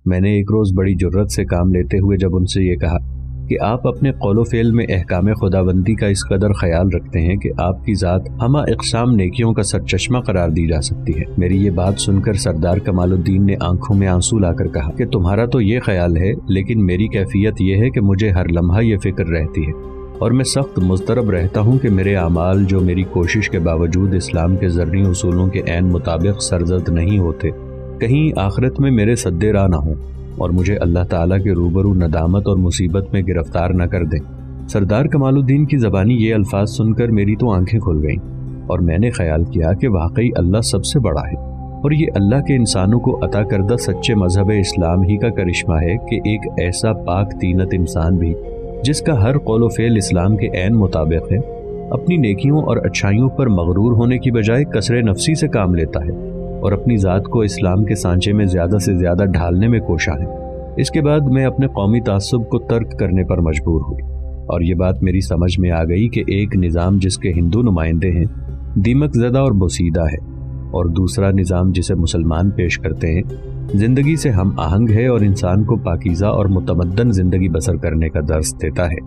میں نے ایک روز بڑی جرت سے کام لیتے ہوئے جب ان سے یہ کہا کہ آپ اپنے قول و فعل میں احکام خداوندی کا اس قدر خیال رکھتے ہیں کہ آپ کی ذات ہمہ اقسام نیکیوں کا سرچشمہ قرار دی جا سکتی ہے، میری یہ بات سن کر سردار کمال الدین نے آنکھوں میں آنسو لا کر کہا کہ تمہارا تو یہ خیال ہے، لیکن میری کیفیت یہ ہے کہ مجھے ہر لمحہ یہ فکر رہتی ہے اور میں سخت مضطرب رہتا ہوں کہ میرے اعمال جو میری کوشش کے باوجود اسلام کے زرعی اصولوں کے عین مطابق سرزد نہیں ہوتے، کہیں آخرت میں میرے سدے راہ نہ ہوں اور مجھے اللہ تعالیٰ کے روبرو ندامت اور مصیبت میں گرفتار نہ کر دیں۔ سردار کمال الدین کی زبانی یہ الفاظ سن کر میری تو آنکھیں کھل گئیں اور میں نے خیال کیا کہ واقعی اللہ سب سے بڑا ہے اور یہ اللہ کے انسانوں کو عطا کردہ سچے مذہب اسلام ہی کا کرشمہ ہے کہ ایک ایسا پاک طینت انسان بھی جس کا ہر قول و فعل اسلام کے عین مطابق ہے، اپنی نیکیوں اور اچھائیوں پر مغرور ہونے کی بجائے کسر نفسی سے کام لیتا ہے اور اپنی ذات کو اسلام کے سانچے میں زیادہ سے زیادہ ڈھالنے میں کوشاں ہے۔ اس کے بعد میں اپنے قومی تعصب کو ترک کرنے پر مجبور ہوئی اور یہ بات میری سمجھ میں آ گئی کہ ایک نظام جس کے ہندو نمائندے ہیں دیمک زدہ اور بوسیدہ ہے، اور دوسرا نظام جسے مسلمان پیش کرتے ہیں زندگی سے ہم آہنگ ہے اور انسان کو پاکیزہ اور متمدن زندگی بسر کرنے کا درس دیتا ہے۔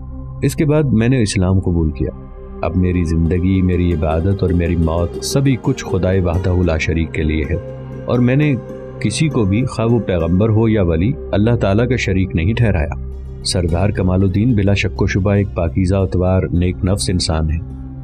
اس کے بعد میں نے اسلام قبول کیا۔ اب میری زندگی، میری عبادت اور میری موت سبھی کچھ خدائے وحدہ لا شریک کے لیے ہے، اور میں نے کسی کو بھی خواہ وہ پیغمبر ہو یا ولی اللہ تعالیٰ کا شریک نہیں ٹھہرایا۔ سردار کمال الدین بلا شک و شبہ ایک پاکیزہ اتوار نیک نفس انسان ہے،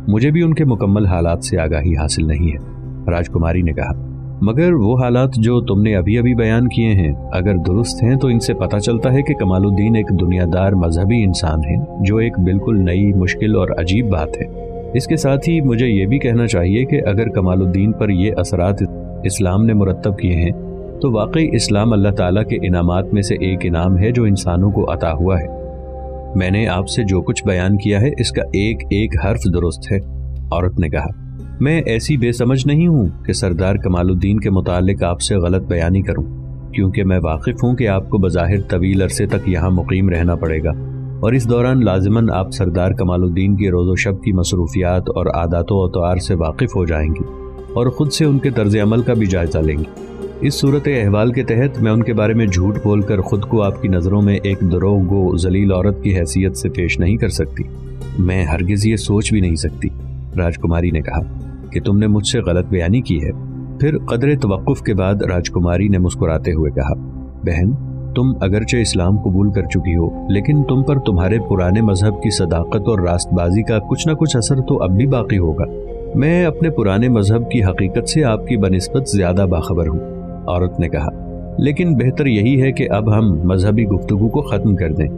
مجھے بھی ان کے مکمل حالات سے آگاہی حاصل نہیں ہے۔ راجکماری نے کہا، مگر وہ حالات جو تم نے ابھی ابھی بیان کیے ہیں اگر درست ہیں تو ان سے پتہ چلتا ہے کہ کمال الدین ایک دنیا دار مذہبی انسان ہے، جو ایک بالکل نئی، مشکل اور عجیب بات ہے۔ اس کے ساتھ ہی مجھے یہ بھی کہنا چاہیے کہ اگر کمال الدین پر یہ اثرات اسلام نے مرتب کیے ہیں تو واقعی اسلام اللہ تعالیٰ کے انعامات میں سے ایک انعام ہے جو انسانوں کو عطا ہوا ہے۔ میں نے آپ سے جو کچھ بیان کیا ہے اس کا ایک ایک حرف درست ہے۔ عورت نے کہا، میں ایسی بے سمجھ نہیں ہوں کہ سردار کمال الدین کے متعلق آپ سے غلط بیانی کروں، کیونکہ میں واقف ہوں کہ آپ کو بظاہر طویل عرصے تک یہاں مقیم رہنا پڑے گا، اور اس دوران لازماً آپ سردار کمال الدین کی روز و شب کی مصروفیات اور عادات و اطوار سے واقف ہو جائیں گی اور خود سے ان کے طرز عمل کا بھی جائزہ لیں گی۔ اس صورت احوال کے تحت میں ان کے بارے میں جھوٹ بول کر خود کو آپ کی نظروں میں ایک دروغ گو ذلیل عورت کی حیثیت سے پیش نہیں کر سکتی، میں ہرگز یہ سوچ بھی نہیں سکتی۔ راجکماری نے کہا کہ تم نے مجھ سے غلط بیانی کی ہے۔ پھر قدر توقف کے بعد راجکماری نے مسکراتے ہوئے کہا، بہن، تم اگرچہ اسلام قبول کر چکی ہو لیکن تم پر تمہارے پرانے مذہب کی صداقت اور راست بازی کا کچھ نہ کچھ اثر تو اب بھی باقی ہوگا۔ میں اپنے پرانے مذہب کی حقیقت سے آپ کی بنسبت زیادہ باخبر ہوں۔ عورت نے کہا، لیکن بہتر یہی ہے کہ اب ہم مذہبی گفتگو کو ختم کر دیں۔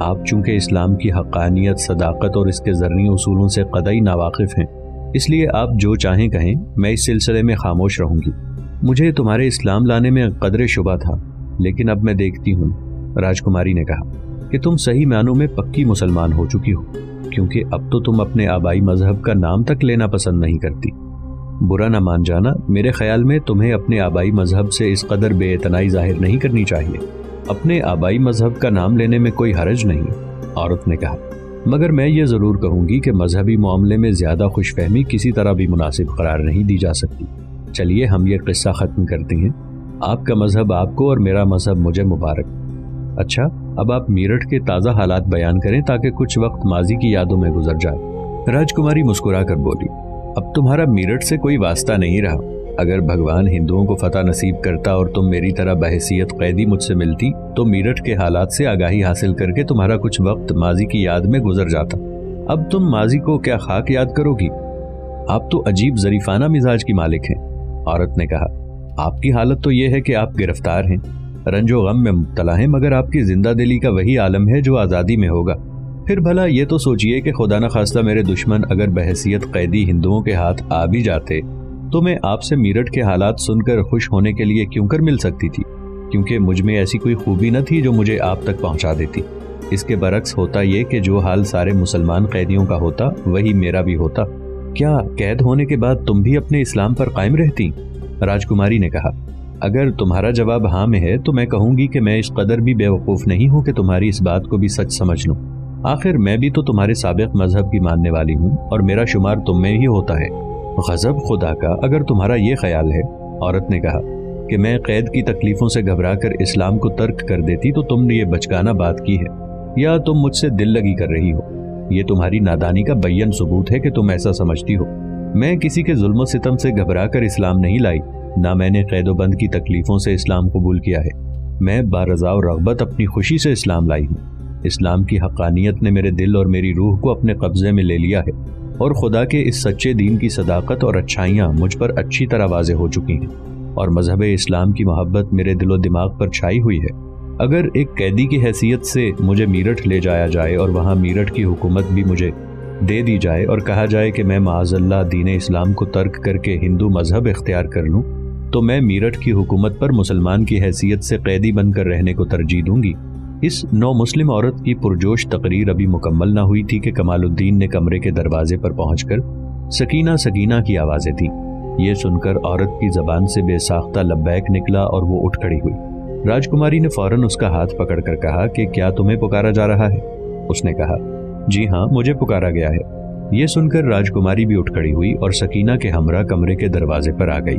آپ چونکہ اسلام کی حقانیت، صداقت اور اس کے زرعی اصولوں سے قطعی ناواقف ہیں، اس لیے آپ جو چاہیں کہیں، میں اس سلسلے میں خاموش رہوں گی۔ مجھے تمہارے اسلام لانے میں قدرے شبہ تھا، لیکن اب میں دیکھتی ہوں، راجکماری نے کہا، کہ تم صحیح معنوں میں پکی مسلمان ہو چکی ہو، کیونکہ اب تو تم اپنے آبائی مذہب کا نام تک لینا پسند نہیں کرتی۔ برا نہ مان جانا، میرے خیال میں تمہیں اپنے آبائی مذہب سے اس قدر بے اعتنائی ظاہر نہیں کرنی چاہیے۔ اپنے آبائی مذہب کا نام لینے میں کوئی حرج نہیں، عورت نے کہا، مگر میں یہ ضرور کہوں گی کہ مذہبی معاملے میں زیادہ خوش فہمی کسی طرح بھی مناسب قرار نہیں دی جا سکتی۔ چلیے ہم یہ قصہ ختم کرتے ہیں، آپ کا مذہب آپ کو اور میرا مذہب مجھے مبارک۔ اچھا، اب آپ میرٹھ کے تازہ حالات بیان کریں تاکہ کچھ وقت ماضی کی یادوں میں گزر جائے۔ راجکماری مسکرا کر بولی، اب تمہارا میرٹھ سے کوئی واسطہ نہیں رہا۔ اگر بھگوان ہندوؤں کو فتح نصیب کرتا اور تم میری طرح بحیثیت قیدی مجھ سے ملتی تو میرٹھ کے حالات سے آگاہی حاصل کر کے تمہارا کچھ وقت ماضی کی یاد میں گزر جاتا۔ اب تم ماضی کو کیا خاک یاد کرو گی؟ آپ تو عجیب ظریفانہ مزاج کی مالک ہیں، عورت نے کہا۔ آپ کی حالت تو یہ ہے کہ آپ گرفتار ہیں، رنج و غم میں مبتلا ہیں، مگر آپ کی زندہ دلی کا وہی عالم ہے جو آزادی میں ہوگا۔ پھر بھلا یہ تو سوچئے کہ خدا نہ خواستہ میرے دشمن اگر بحیثیت قیدی ہندوؤں کے ہاتھ آ بھی جاتے تو میں آپ سے میرٹھ کے حالات سن کر خوش ہونے کے لیے کیوں کر مل سکتی تھی، کیونکہ مجھ میں ایسی کوئی خوبی نہ تھی جو مجھے آپ تک پہنچا دیتی۔ اس کے برعکس ہوتا یہ کہ جو حال سارے مسلمان قیدیوں کا ہوتا وہی میرا بھی ہوتا۔ کیا قید ہونے کے بعد تم بھی اپنے اسلام پر قائم رہتی؟ راجکماری نے کہا، اگر تمہارا جواب ہاں میں ہے تو میں کہوں گی کہ میں اس قدر بھی بے وقوف نہیں ہوں کہ تمہاری اس بات کو بھی سچ سمجھ لوں۔ آخر میں بھی تو تمہارے سابق مذہب کی ماننے والی ہوں اور میرا شمار تم میں ہی ہوتا ہے۔ غضب خدا کا، اگر تمہارا یہ خیال ہے، عورت نے کہا، کہ میں قید کی تکلیفوں سے گھبرا کر اسلام کو ترک کر دیتی تو تم نے یہ بچکانہ بات کی ہے، یا تم مجھ سے دل لگی کر رہی ہو؟ یہ تمہاری نادانی کا بیان ثبوت ہے کہ تم ایسا سمجھتی ہو۔ میں کسی کے ظلم و ستم سے گھبرا کر اسلام نہیں لائی، نہ میں نے قید و بند کی تکلیفوں سے اسلام قبول کیا ہے۔ میں بارضا و رغبت اپنی خوشی سے اسلام لائی ہوں۔ اسلام کی حقانیت نے میرے دل اور میری روح کو اپنے قبضے میں لے لیا ہے، اور خدا کے اس سچے دین کی صداقت اور اچھائیاں مجھ پر اچھی طرح واضح ہو چکی ہیں، اور مذہب اسلام کی محبت میرے دل و دماغ پر چھائی ہوئی ہے۔ اگر ایک قیدی کی حیثیت سے مجھے میرٹھ لے جایا جائے اور وہاں میرٹھ کی حکومت بھی مجھے دے دی جائے اور کہا جائے کہ میں معاذ اللہ دین اسلام کو ترک کر کے ہندو مذہب اختیار کر لوں، تو میں میرٹھ کی حکومت پر مسلمان کی حیثیت سے قیدی بن کر رہنے کو ترجیح دوں گی۔ اس نو مسلم عورت کی پرجوش تقریر ابھی مکمل نہ ہوئی تھی کہ کمال الدین نے کمرے کے دروازے پر پہنچ کر سکینہ سکینہ کی آوازیں دی۔ یہ سن کر عورت کی زبان سے بے ساختہ لبیک نکلا اور وہ اٹھ کھڑی ہوئی۔ راجکماری نے فوراً اس کا ہاتھ پکڑ کر کہا کہ کیا تمہیں پکارا جا رہا ہے؟ اس نے کہا جی ہاں، مجھے پکارا گیا ہے۔ یہ سن کر راجکماری بھی اٹھ کھڑی ہوئی اور سکینہ کے ہمراہ کمرے کے دروازے پر آ گئی۔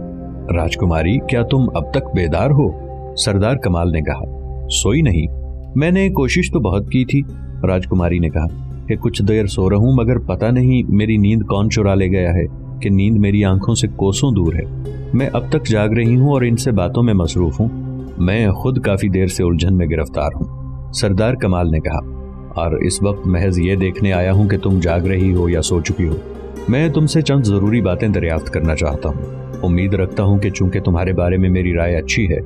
راجکماری، کیا تم اب تک بیدار ہو؟ سردار کمال نے کہا۔ سوئی نہیں، میں نے کوشش تو بہت کی تھی۔ راجکماری نے کہا کہ کچھ دیر سو رہوں مگر پتہ نہیں میری نیند کون چرا لے گیا ہے کہ نیند میری آنکھوں سے کوسوں دور ہے۔ میں اب تک جاگ رہی ہوں اور ان سے باتوں میں مصروف ہوں۔ میں خود کافی دیر سے الجھن میں گرفتار ہوں۔ سردار کمال نے کہا، اور اس وقت محض یہ دیکھنے آیا ہوں کہ تم جاگ رہی ہو یا سو چکی ہو۔ میں تم سے چند ضروری باتیں دریافت کرنا چاہتا ہوں۔ امید رکھتا ہوں کہ چونکہ تمہارے بارے میں میری رائے اچھی ہے،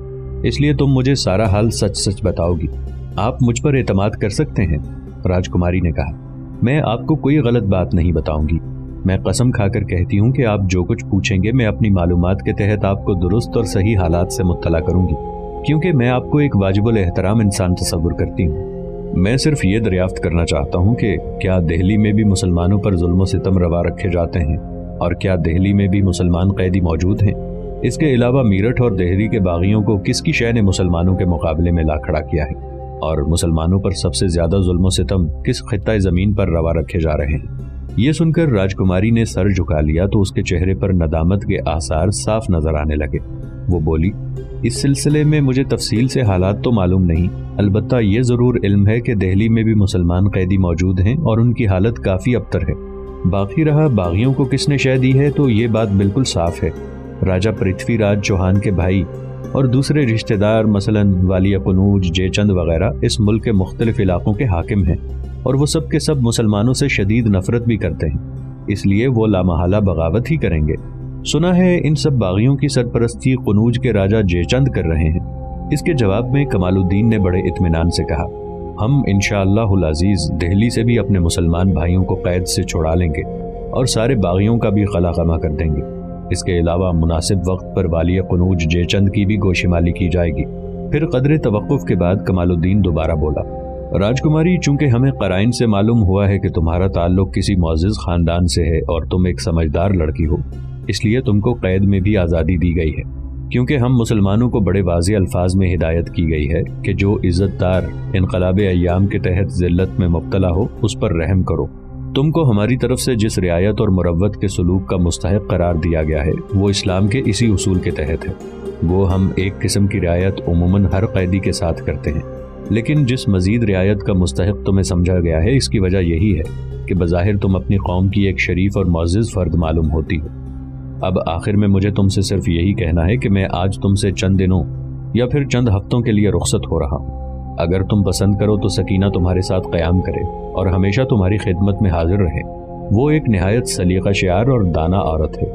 اس لیے تم مجھے سارا حال سچ سچ بتاؤ گی۔ آپ مجھ پر اعتماد کر سکتے ہیں۔ راجکماری نے کہا، میں آپ کو کوئی غلط بات نہیں بتاؤں گی۔ میں قسم کھا کر کہتی ہوں کہ آپ جو کچھ پوچھیں گے میں اپنی معلومات کے تحت آپ کو درست اور صحیح حالات سے مطلع کروں گی، کیونکہ میں آپ کو ایک واجب الاحترام انسان تصور کرتی ہوں۔ میں صرف یہ دریافت کرنا چاہتا ہوں کہ کیا دہلی میں بھی مسلمانوں پر ظلم و ستم روا رکھے جاتے ہیں، اور کیا دہلی میں بھی مسلمان قیدی موجود ہیں؟ اس کے علاوہ میرٹھ اور دہلی کے باغیوں کو کس کی شے نے مسلمانوں کے مقابلے میں لا کھڑا کیا ہے، اور مسلمانوں پر سب سے زیادہ ظلم و ستم کس خطہ زمین پر روا رکھے جا رہے ہیں؟ یہ سن کر راجکماری نے سر جھکا لیا تو اس کے چہرے پر ندامت کے آثار صاف نظر آنے لگے۔ وہ بولی، اس سلسلے میں مجھے تفصیل سے حالات تو معلوم نہیں، البتہ یہ ضرور علم ہے کہ دہلی میں بھی مسلمان قیدی موجود ہیں اور ان کی حالت کافی ابتر ہے۔ باقی رہا باغیوں کو کس نے شے دی ہے تو یہ بات بالکل صاف ہے۔ راجہ پرتھوی راج چوہان کے بھائی اور دوسرے رشتہ دار مثلاً والی قنوج، جے چند وغیرہ اس ملک کے مختلف علاقوں کے حاکم ہیں، اور وہ سب کے سب مسلمانوں سے شدید نفرت بھی کرتے ہیں، اس لیے وہ لامحالہ بغاوت ہی کریں گے۔ سنا ہے ان سب باغیوں کی سرپرستی قنوج کے راجہ جے چند کر رہے ہیں۔ اس کے جواب میں کمال الدین نے بڑے اطمینان سے کہا، ہم انشاءاللہ العزیز دہلی سے بھی اپنے مسلمان بھائیوں کو قید سے چھڑا لیں گے اور سارے باغیوں کا بھی خلا خما کر دیں گے۔ اس کے علاوہ مناسب وقت پر والی قنوج جے چند کی بھی گوشمالی کی جائے گی۔ پھر قدر توقف کے بعد کمال الدین دوبارہ بولا، راجکماری، چونکہ ہمیں قرائن سے معلوم ہوا ہے کہ تمہارا تعلق کسی معزز خاندان سے ہے اور تم ایک سمجھدار لڑکی ہو، اس لیے تم کو قید میں بھی آزادی دی گئی ہے، کیونکہ ہم مسلمانوں کو بڑے واضح الفاظ میں ہدایت کی گئی ہے کہ جو عزت دار انقلاب ایام کے تحت ذلت میں مبتلا ہو اس پر رحم کرو۔ تم کو ہماری طرف سے جس رعایت اور مروت کے سلوک کا مستحق قرار دیا گیا ہے وہ اسلام کے اسی اصول کے تحت ہے۔ وہ ہم ایک قسم کی رعایت عموماً ہر قیدی کے ساتھ کرتے ہیں، لیکن جس مزید رعایت کا مستحق تمہیں سمجھا گیا ہے اس کی وجہ یہی ہے کہ بظاہر تم اپنی قوم کی ایک شریف اور معزز فرد معلوم ہوتی ہو۔ اب آخر میں مجھے تم سے صرف یہی کہنا ہے کہ میں آج تم سے چند دنوں یا پھر چند ہفتوں کے لیے رخصت ہو رہا ہوں۔ اگر تم پسند کرو تو سکینہ تمہارے ساتھ قیام کرے اور ہمیشہ تمہاری خدمت میں حاضر رہے۔ وہ ایک نہایت سلیقہ شعار اور دانہ عورت ہے،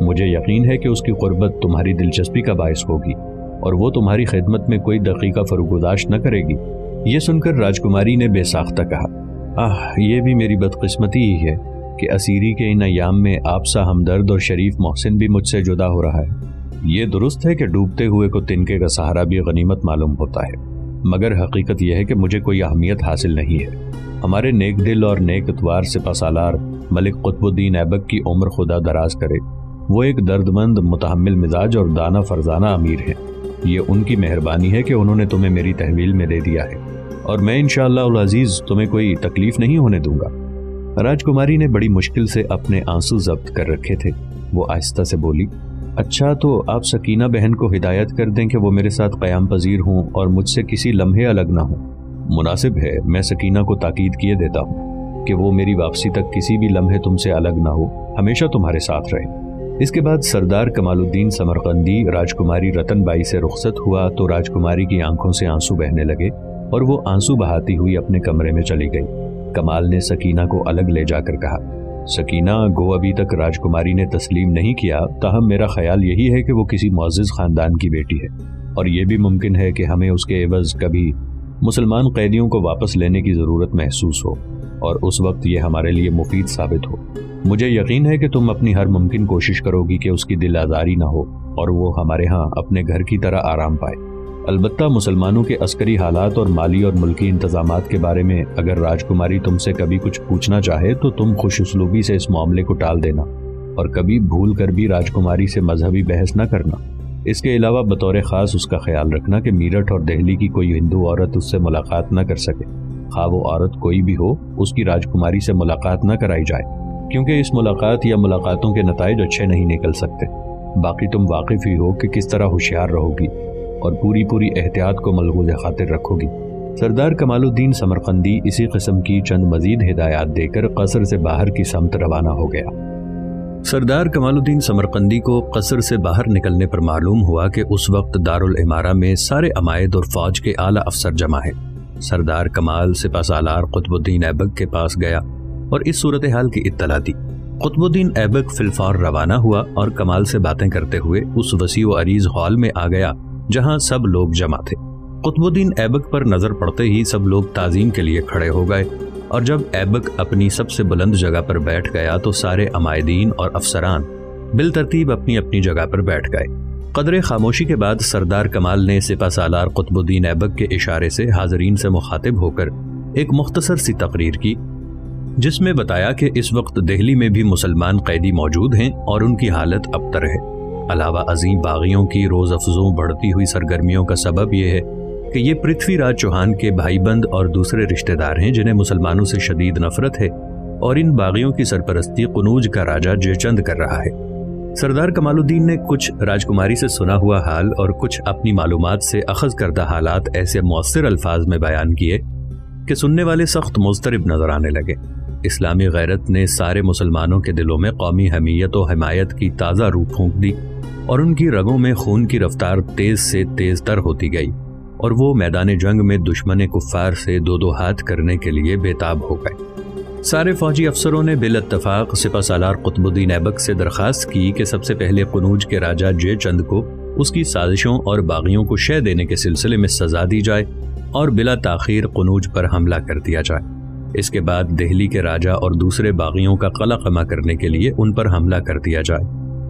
مجھے یقین ہے کہ اس کی قربت تمہاری دلچسپی کا باعث ہوگی اور وہ تمہاری خدمت میں کوئی دقیقہ فروگزاشت نہ کرے گی۔ یہ سن کر راجکماری نے بے ساختہ کہا، یہ بھی میری بدقسمتی ہی ہے کہ اسیری کے ان ایام میں آپ سا ہمدرد اور شریف محسن بھی مجھ سے جدا ہو رہا ہے۔ یہ درست ہے کہ ڈوبتے ہوئے کو تنکے کا سہارا بھی غنیمت معلوم ہوتا ہے، مگر حقیقت یہ ہے کہ مجھے کوئی اہمیت حاصل نہیں ہے۔ ہمارے نیک دل اور نیک اتوار سپہ سالار ملک قطب الدین ایبک کی عمر خدا دراز کرے، وہ ایک درد مند، متحمل مزاج اور دانہ فرزانہ امیر ہیں۔ یہ ان کی مہربانی ہے کہ انہوں نے تمہیں میری تحویل میں دے دیا ہے، اور میں انشاءاللہ العزیز تمہیں کوئی تکلیف نہیں ہونے دوں گا۔ راجکماری نے بڑی مشکل سے اپنے آنسو ضبط کر رکھے تھے۔ وہ آہستہ سے بولی، اچھا تو آپ سکینہ بہن کو ہدایت کر دیں کہ وہ میرے ساتھ قیام پذیر ہوں اور مجھ سے کسی لمحے الگ نہ ہوں۔ مناسب ہے، میں سکینہ کو تاکید کیے دیتا ہوں کہ وہ میری واپسی تک کسی بھی لمحے تم سے الگ نہ ہو، ہمیشہ تمہارے ساتھ رہے۔ اس کے بعد سردار کمال الدین سمرقندی راجکماری رتن بائی سے رخصت ہوا تو راجکماری کی آنکھوں سے آنسو بہنے لگے اور وہ آنسو بہاتی ہوئی اپنے کمرے میں چلی گئی۔ کمال نے سکینہ کو الگ لے جا کر کہا، سکینہ، گو ابھی تک راجکماری نے تسلیم نہیں کیا، تاہم میرا خیال یہی ہے کہ وہ کسی معزز خاندان کی بیٹی ہے، اور یہ بھی ممکن ہے کہ ہمیں اس کے عوض کبھی مسلمان قیدیوں کو واپس لینے کی ضرورت محسوس ہو، اور اس وقت یہ ہمارے لیے مفید ثابت ہو۔ مجھے یقین ہے کہ تم اپنی ہر ممکن کوشش کرو گی کہ اس کی دل آزاری نہ ہو اور وہ ہمارے ہاں اپنے گھر کی طرح آرام پائے۔ البتہ مسلمانوں کے عسکری حالات اور مالی اور ملکی انتظامات کے بارے میں اگر راجکماری تم سے کبھی کچھ پوچھنا چاہے تو تم خوش اسلوبی سے اس معاملے کو ٹال دینا، اور کبھی بھول کر بھی راجکماری سے مذہبی بحث نہ کرنا۔ اس کے علاوہ بطور خاص اس کا خیال رکھنا کہ میرٹھ اور دہلی کی کوئی ہندو عورت اس سے ملاقات نہ کر سکے، خواہ وہ عورت کوئی بھی ہو، اس کی راجکماری سے ملاقات نہ کرائی جائے، کیونکہ اس ملاقات یا ملاقاتوں کے نتائج اچھے نہیں نکل سکتے۔ باقی تم واقف ہی ہو کہ کس طرح ہوشیار رہو گی اور پوری احتیاط کو ملحوظ خاطر رکھو گی۔ سردار کمال الدین سمرقندی اسی قسم کی چند مزید ہدایات دے کر قصر سے باہر کی سمت روانہ ہو گیا۔ سردار کمال الدین سمرقندی کو قصر سے باہر نکلنے پر معلوم ہوا کہ اس وقت دارالامارہ میں سارے عمائد اور فوج کے اعلیٰ افسر جمع ہیں۔ سردار کمال سپہ سالار قطب الدین ایبک کے پاس گیا اور اس صورتحال کی اطلاع دی۔ قطب الدین ایبک فی الفور روانہ ہوا اور کمال سے باتیں کرتے ہوئے اس وسیع و عریض ہال میں آ گیا جہاں سب لوگ جمع تھے۔ قطب الدین ایبک پر نظر پڑتے ہی سب لوگ تعظیم کے لیے کھڑے ہو گئے، اور جب ایبک اپنی سب سے بلند جگہ پر بیٹھ گیا تو سارے عمائدین اور افسران بالترتیب اپنی اپنی جگہ پر بیٹھ گئے۔ قدرے خاموشی کے بعد سردار کمال نے سپہ سالار قطب الدین ایبک کے اشارے سے حاضرین سے مخاطب ہو کر ایک مختصر سی تقریر کی، جس میں بتایا کہ اس وقت دہلی میں بھی مسلمان قیدی موجود ہیں اور ان کی حالت ابتر ہے۔ علاوہ عظیم باغیوں کی روز افزوں بڑھتی ہوئی سرگرمیوں کا سبب یہ ہے کہ یہ پرتھوی راج چوہان کے بھائی بند اور دوسرے رشتہ دار ہیں جنہیں مسلمانوں سے شدید نفرت ہے، اور ان باغیوں کی سرپرستی قنوج کا راجہ جے چند کر رہا ہے۔ سردار کمال الدین نے کچھ راجکماری سے سنا ہوا حال اور کچھ اپنی معلومات سے اخذ کردہ حالات ایسے مؤثر الفاظ میں بیان کیے کہ سننے والے سخت مضطرب نظر آنے لگے۔ اسلامی غیرت نے سارے مسلمانوں کے دلوں میں قومی حمیت و حمایت کی تازہ روح پھونک دی، اور ان کی رگوں میں خون کی رفتار تیز سے تیز تر ہوتی گئی، اور وہ میدان جنگ میں دشمن کفار سے دو ہاتھ کرنے کے لیے بےتاب ہو گئے۔ سارے فوجی افسروں نے بالاتفاق سپہ سالار قطب الدین ایبک سے درخواست کی کہ سب سے پہلے قنوج کے راجہ جے چند کو اس کی سازشوں اور باغیوں کو شہ دینے کے سلسلے میں سزا دی جائے اور بلا تاخیر قنوج پر حملہ کر دیا جائے۔ اس کے بعد دہلی کے راجہ اور دوسرے باغیوں کا قلع قمع کرنے کے لیے ان پر حملہ کر دیا جائے۔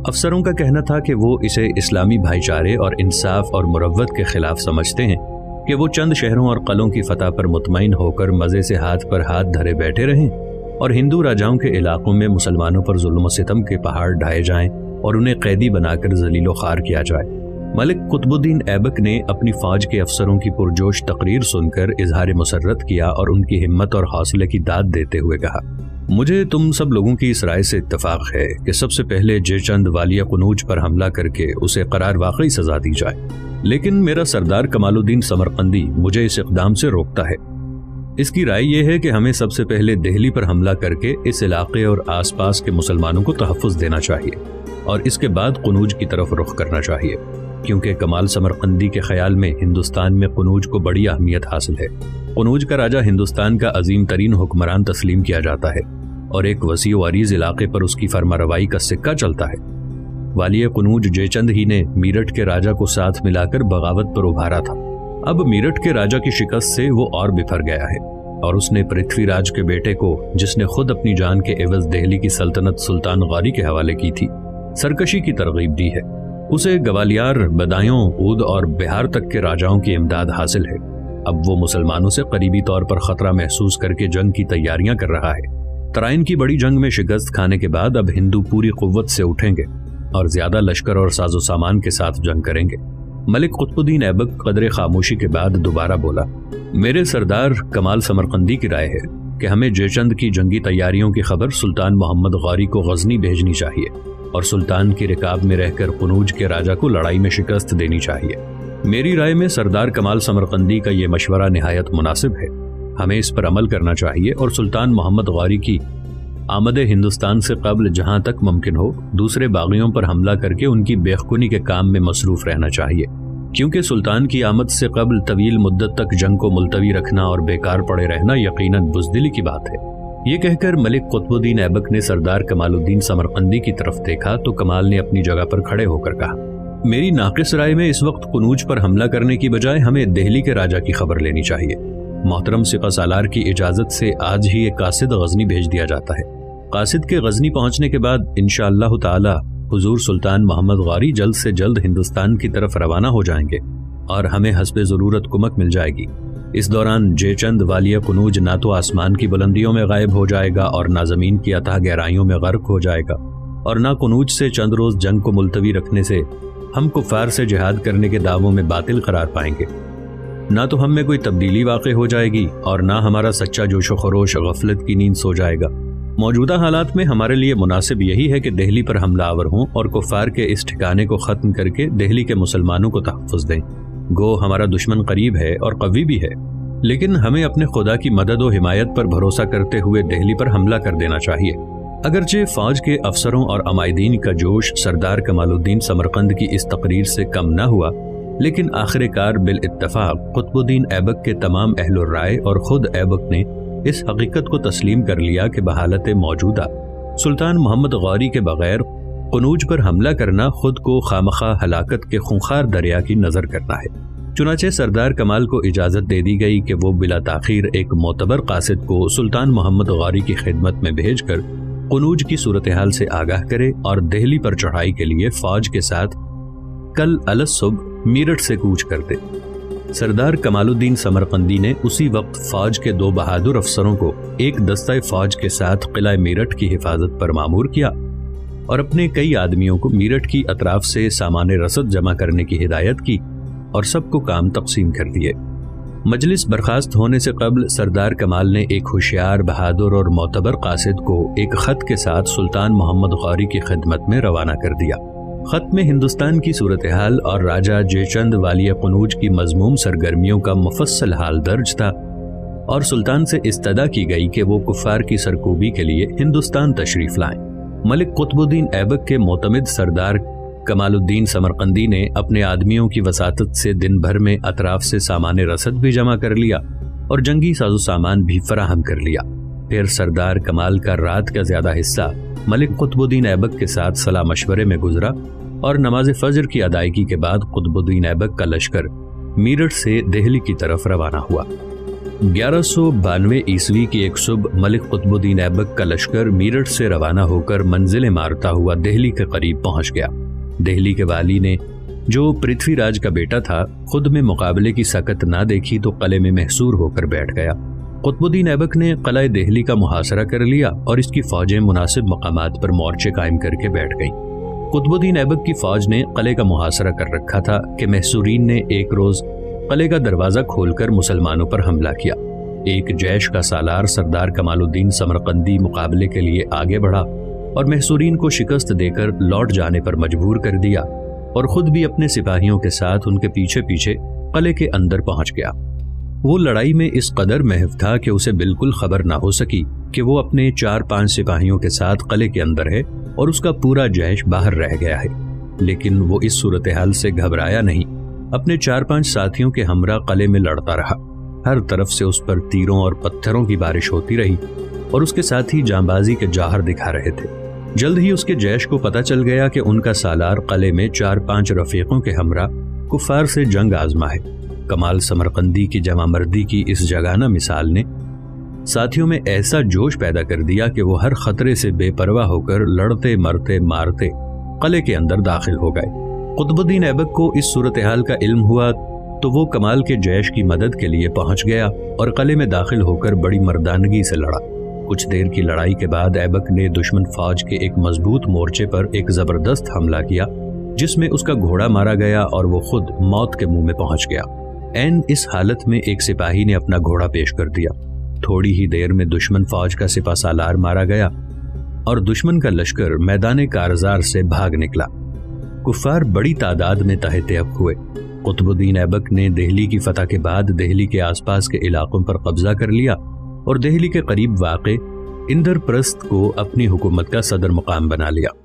افسروں کا کہنا تھا کہ وہ اسے اسلامی بھائی چارے اور انصاف اور مروت کے خلاف سمجھتے ہیں کہ وہ چند شہروں اور قلعوں کی فتح پر مطمئن ہو کر مزے سے ہاتھ پر ہاتھ دھرے بیٹھے رہیں، اور ہندو راجاؤں کے علاقوں میں مسلمانوں پر ظلم و ستم کے پہاڑ ڈھائے جائیں اور انہیں قیدی بنا کر ذلیل و خوار کیا جائے۔ ملک قطب الدین ایبک نے اپنی فوج کے افسروں کی پرجوش تقریر سن کر اظہار مسرت کیا اور ان کی ہمت اور حوصلے کی داد دیتے ہوئے کہا، مجھے تم سب لوگوں کی اس رائے سے اتفاق ہے کہ سب سے پہلے جے چند والیہ قنوج پر حملہ کر کے اسے قرار واقعی سزا دی جائے، لیکن میرا سردار کمال الدین سمرقندی مجھے اس اقدام سے روکتا ہے۔ اس کی رائے یہ ہے کہ ہمیں سب سے پہلے دہلی پر حملہ کر کے اس علاقے اور آس پاس کے مسلمانوں کو تحفظ دینا چاہیے، اور اس کے بعد قنوج کی طرف رخ کرنا چاہیے، کیونکہ کمال سمرقندی کے خیال میں ہندوستان میں قنوج کو بڑی اہمیت حاصل ہے۔ قنوج کا راجہ ہندوستان کا عظیم ترین حکمران تسلیم کیا جاتا ہے، اور ایک وسیع و عریض علاقے پر اس کی فرما روائی کا سکہ چلتا ہے۔ والی قنوج جے چند ہی نے میرٹھ کے راجہ کو ساتھ ملا کر بغاوت پر ابھارا تھا۔ اب میرٹھ کے راجہ کی شکست سے وہ اور بپھر گیا ہے، اور اس نے پرتھوی راج کے بیٹے کو، جس نے خود اپنی جان کے عوض دہلی کی سلطنت سلطان غوری کے حوالے کی تھی، سرکشی کی ترغیب دی ہے۔ اسے گوالیار، بدایوں، اودھ اور بہار تک کے راجاؤں کی امداد حاصل ہے۔ اب وہ مسلمانوں سے قریبی طور پر خطرہ محسوس کر کے جنگ کی تیاریاں کر رہا ہے۔ ترائن کی بڑی جنگ میں شکست کھانے کے بعد اب ہندو پوری قوت سے اٹھیں گے اور زیادہ لشکر اور ساز و سامان کے ساتھ جنگ کریں گے۔ ملک قطب الدین ایبک قدر خاموشی کے بعد دوبارہ بولا، میرے سردار کمال سمرقندی کی رائے ہے کہ ہمیں جے چند کی جنگی تیاریوں کی خبر سلطان محمد غوری کو غزنی بھیجنی چاہیے، اور سلطان کی رکاب میں رہ کر قنوج کے راجہ کو لڑائی میں شکست دینی چاہیے۔ میری رائے میں سردار کمال سمرقندی کا یہ مشورہ نہایت مناسب ہے۔ ہمیں اس پر عمل کرنا چاہیے اور سلطان محمد غوری کی آمد ہندوستان سے قبل جہاں تک ممکن ہو دوسرے باغیوں پر حملہ کر کے ان کی بیخونی کے کام میں مصروف رہنا چاہیے، کیونکہ سلطان کی آمد سے قبل طویل مدت تک جنگ کو ملتوی رکھنا اور بیکار پڑے رہنا یقیناً بزدلی کی بات ہے۔ یہ کہہ کر ملک قطب الدین ایبک نے سردار کمال الدین سمرقندی کی طرف دیکھا تو کمال نے اپنی جگہ پر کھڑے ہو کر کہا، میری ناقص رائے میں اس وقت قنوج پر حملہ کرنے کی بجائے ہمیں دہلی کے راجہ کی خبر لینی چاہیے۔ محترم سپہ سالار کی اجازت سے آج ہی ایک قاصد غزنی بھیج دیا جاتا ہے۔ قاصد کے غزنی پہنچنے کے بعد انشاءاللہ تعالی حضور سلطان محمد غوری جلد سے جلد ہندوستان کی طرف روانہ ہو جائیں گے اور ہمیں حسب ضرورت کمک مل جائے گی۔ اس دوران جے چند والیہ قنوج نہ تو آسمان کی بلندیوں میں غائب ہو جائے گا اور نہ زمین کی اتھاہ گہرائیوں میں غرق ہو جائے گا، اور نہ قنوج سے چند روز جنگ کو ملتوی رکھنے سے ہم کفار سے جہاد کرنے کے دعووں میں باطل قرار پائیں گے۔ نہ تو ہم میں کوئی تبدیلی واقع ہو جائے گی اور نہ ہمارا سچا جوش و خروش غفلت کی نیند سو جائے گا۔ موجودہ حالات میں ہمارے لیے مناسب یہی ہے کہ دہلی پر حملہ آور ہوں اور کفار کے اس ٹھکانے کو ختم کر کے دہلی کے مسلمانوں کو تحفظ دیں۔ گو ہمارا دشمن قریب ہے اور قوی بھی ہے، لیکن ہمیں اپنے خدا کی مدد و حمایت پر بھروسہ کرتے ہوئے دہلی پر حملہ کر دینا چاہیے۔ اگرچہ فوج کے افسروں اور عمائدین کا جوش سردار کمال الدین سمرقند کی اس تقریر سے کم نہ ہوا، لیکن آخر کار بالاتفاق قطب الدین ایبک کے تمام اہل الرائے اور خود ایبک نے اس حقیقت کو تسلیم کر لیا کہ بحالت موجودہ سلطان محمد غوری کے بغیر قنوج پر حملہ کرنا خود کو خامخواہ ہلاکت کے خونخوار دریا کی نظر کرنا ہے۔ چنانچہ سردار کمال کو اجازت دے دی گئی کہ وہ بلا تاخیر ایک معتبر قاصد کو سلطان محمد غوری کی خدمت میں بھیج کر قنوج کی صورتحال سے آگاہ کرے اور دہلی پر چڑھائی کے لیے فوج کے ساتھ کل الصبح میرٹھ سے کوچ کر دے۔ سردار کمال الدین سمرقندی نے اسی وقت فوج کے 2 بہادر افسروں کو ایک دستہ فوج کے ساتھ قلعہ میرٹھ کی حفاظت پر مامور کیا اور اپنے کئی آدمیوں کو میرٹھ کی اطراف سے سامان رسد جمع کرنے کی ہدایت کی اور سب کو کام تقسیم کر دیے۔ مجلس برخاست ہونے سے قبل سردار کمال نے ایک ہوشیار بہادر اور معتبر قاصد کو ایک خط کے ساتھ سلطان محمد غوری کی خدمت میں روانہ کر دیا۔ خط میں ہندوستان کی صورتحال اور راجہ جے چند والیہ قنوج کی مذموم سرگرمیوں کا مفصل حال درج تھا اور سلطان سے استدعا کی گئی کہ وہ کفار کی سرکوبی کے لیے ہندوستان تشریف لائیں۔ ملک قطب الدین ایبک کے معتمد سردار کمال الدین سمرقندی نے اپنے آدمیوں کی وساطت سے دن بھر میں اطراف سے سامان رسد بھی جمع کر لیا اور جنگی ساز و سامان بھی فراہم کر لیا۔ پھر سردار کمال کا رات کا زیادہ حصہ ملک قطب الدین ایبک کے ساتھ صلاح مشورے میں گزرا اور نماز فجر کی ادائیگی کے بعد قطب الدین ایبک کا لشکر میرٹھ سے دہلی کی طرف روانہ ہوا۔ 1192 عیسوی کی ایک صبح ملک قطب الدین ایبک کا لشکر میرٹھ سے روانہ ہو کر منزلیں مارتا ہوا دہلی کے قریب پہنچ گیا۔ دہلی کے والی نے، جو پرتھوی راج کا بیٹا تھا، خود میں مقابلے کی سکت نہ دیکھی تو قلعے میں محصور ہو کر بیٹھ گیا۔ قطب الدین ایبک نے قلعہ دہلی کا محاصرہ کر لیا اور اس کی فوجیں مناسب مقامات پر مورچے قائم کر کے بیٹھ گئیں۔ قطب الدین ایبک کی فوج نے قلعے کا محاصرہ کر رکھا تھا کہ محصورین نے ایک روز قلعے کا دروازہ کھول کر مسلمانوں پر حملہ کیا۔ ایک جیش کا سالار سردار کمال الدین سمرقندی مقابلے کے لیے آگے بڑھا اور محصورین کو شکست دے کر لوٹ جانے پر مجبور کر دیا اور خود بھی اپنے سپاہیوں کے ساتھ ان کے پیچھے پیچھے قلعے کے اندر پہنچ گیا۔ وہ لڑائی میں اس قدر محو تھا کہ اسے بالکل خبر نہ ہو سکی کہ وہ اپنے 4-5 سپاہیوں کے ساتھ قلعے کے اندر ہے اور اس کا پورا جیش باہر رہ گیا ہے۔ لیکن وہ اس صورتحال سے گھبرایا نہیں، اپنے 4-5 ساتھیوں کے ہمراہ قلعے میں لڑتا رہا۔ ہر طرف سے اس پر تیروں اور پتھروں کی بارش ہوتی رہی اور اس کے ساتھی جانبازی کے جوہر دکھا رہے تھے۔ جلد ہی اس کے جیش کو پتہ چل گیا کہ ان کا سالار قلعے میں 4-5 رفیقوں کے ہمراہ کفار سے جنگ آزما ہے۔ کمال سمرقندی کی جمع مردی کی اس جگانہ مثال نے ساتھیوں میں ایسا جوش پیدا کر دیا کہ وہ ہر خطرے سے بے پرواہ ہو کر لڑتے مرتے مارتے قلعے کے اندر داخل ہو گئے۔ قطب الدین ایبک کو اس صورتحال کا علم ہوا تو وہ کمال کے جیش کی مدد کے لیے پہنچ گیا اور قلعے میں داخل ہو کر بڑی مردانگی سے لڑا۔ کچھ دیر کی لڑائی کے بعد ایبک نے دشمن فوج کے ایک مضبوط مورچے پر ایک زبردست حملہ کیا جس میں اس کا گھوڑا مارا گیا اور وہ خود موت کے منہ میں پہنچ گیا۔ عین اس حالت میں ایک سپاہی نے اپنا گھوڑا پیش کر دیا۔ تھوڑی ہی دیر میں دشمن فوج کا سپہ سالار مارا گیا اور دشمن کا لشکر میدان کارزار سے بھاگ نکلا۔ کفار بڑی تعداد میں تحت اب ہوئے۔ قطب الدین ایبک نے دہلی کی فتح کے بعد دہلی کے آس پاس کے علاقوں پر قبضہ کر لیا اور دہلی کے قریب واقع اندر پرست کو اپنی حکومت کا صدر مقام بنا لیا۔